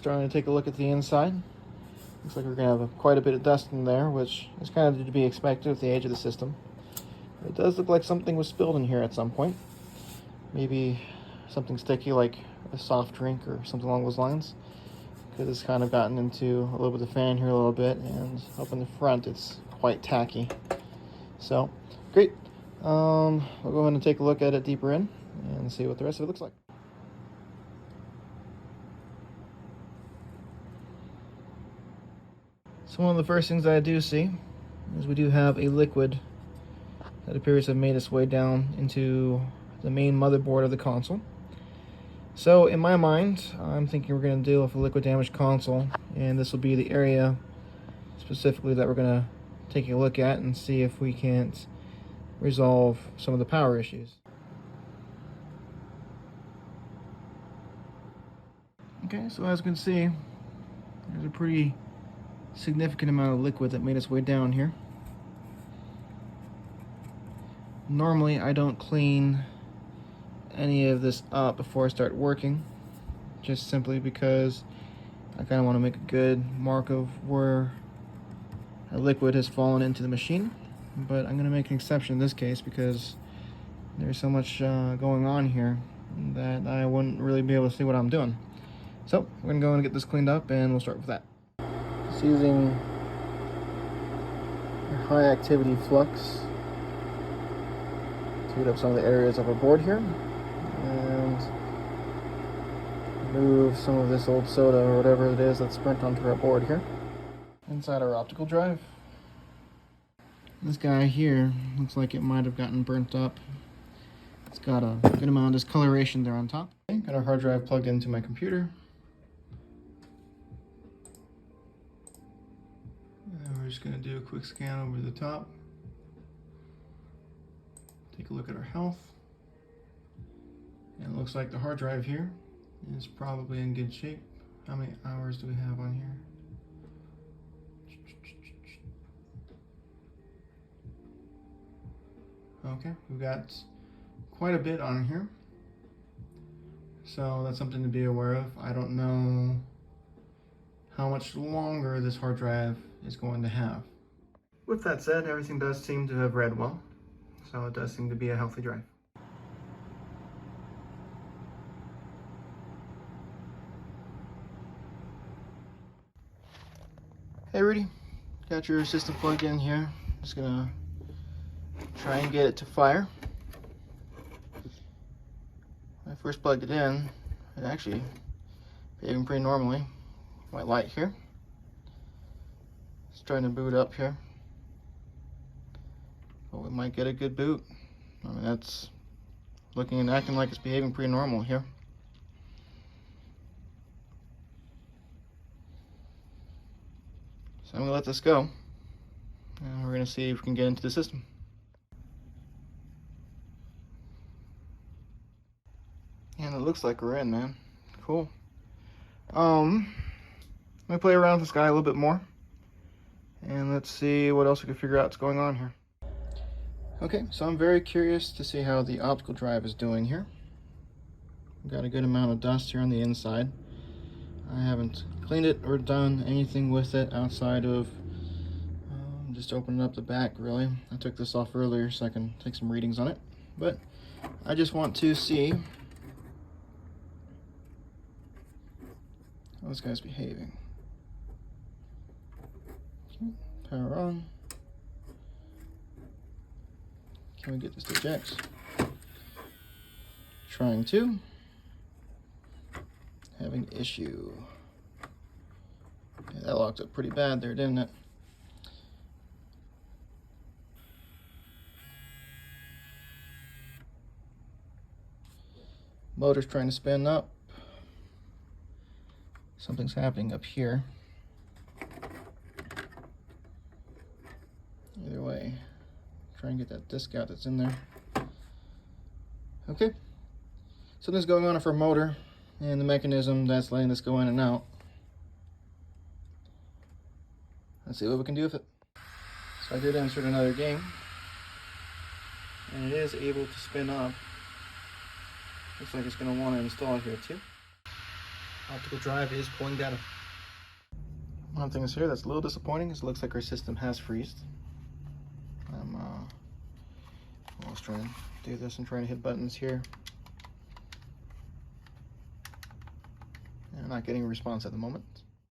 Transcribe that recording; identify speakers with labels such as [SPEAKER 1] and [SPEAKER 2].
[SPEAKER 1] starting to take a look at the inside. Looks like we're going to have quite a bit of dust in there, which is kind of to be expected with the age of the system. It does look like something was spilled in here at some point. Maybe something sticky like a soft drink or something along those lines. Because it's kind of gotten into a little bit of the fan here a little bit, and up in the front it's quite tacky. So, great. We'll go ahead and take a look at it deeper in and see what the rest of it looks like. So one of the first things that I do see is we do have a liquid that appears to have made its way down into the main motherboard of the console. So in my mind, I'm thinking we're going to deal with a liquid damaged console, and this will be the area specifically that we're going to take a look at and see if we can't resolve some of the power issues. Okay, so as you can see, there's a pretty significant amount of liquid that made its way down here. Normally I don't clean any of this up before I start working, just simply because I kind of want to make a good mark of where a liquid has fallen into the machine. But I'm going to make an exception in this case because there's so much going on here that I wouldn't really be able to see what I'm doing. So we're going to go and get this cleaned up, and we'll start with that. Just using a high activity flux to heat up some of the areas of our board here and move some of this old soda or whatever it is that's burnt onto our board here inside our optical drive. This guy here looks like it might have gotten burnt up. It's got a good amount of discoloration there on top. Okay, got our hard drive plugged into my computer. And we're just going to do a quick scan over the top. Take a look at our health. And it looks like the hard drive here is probably in good shape. How many hours do we have on here? Okay, we've got quite a bit on here. So that's something to be aware of. I don't know how much longer this hard drive is going to have. With that said, everything does seem to have read well. So it does seem to be a healthy drive. Hey Rudy, got your system plugged in here. Just gonna try and get it to fire. When I first plugged it in, it actually behaving pretty normally. White light here. It's trying to boot up here. But we might get a good boot. I mean, that's looking and acting like it's behaving pretty normal here. So I'm gonna let this go, and we're gonna see if we can get into the system. And it looks like we're in, man. Cool. Let me play around with this guy a little bit more, and let's see what else we can figure out what's going on here. Okay, so I'm very curious to see how the optical drive is doing here. We've got a good amount of dust here on the inside. I haven't cleaned it or done anything with it outside of just opening up the back, really. I took this off earlier so I can take some readings on it, but I just want to see how this guy's behaving. Okay, power on. Can we get this to eject? Trying to. Having issue. Yeah, that locked up pretty bad there, didn't it? Motor's trying to spin up. Something's happening up here. Either way, try and get that disc out that's in there. Okay. Something's going on with our motor and the mechanism that's letting this go in and out. Let's see what we can do with it. So I did insert another game, and it is able to spin up. Looks like it's going to want to install here too. Optical drive is pulling data. One thing is here that's a little disappointing is it looks like our system has freezed. I was trying to do this and trying to hit buttons here. And I'm not getting a response at the moment.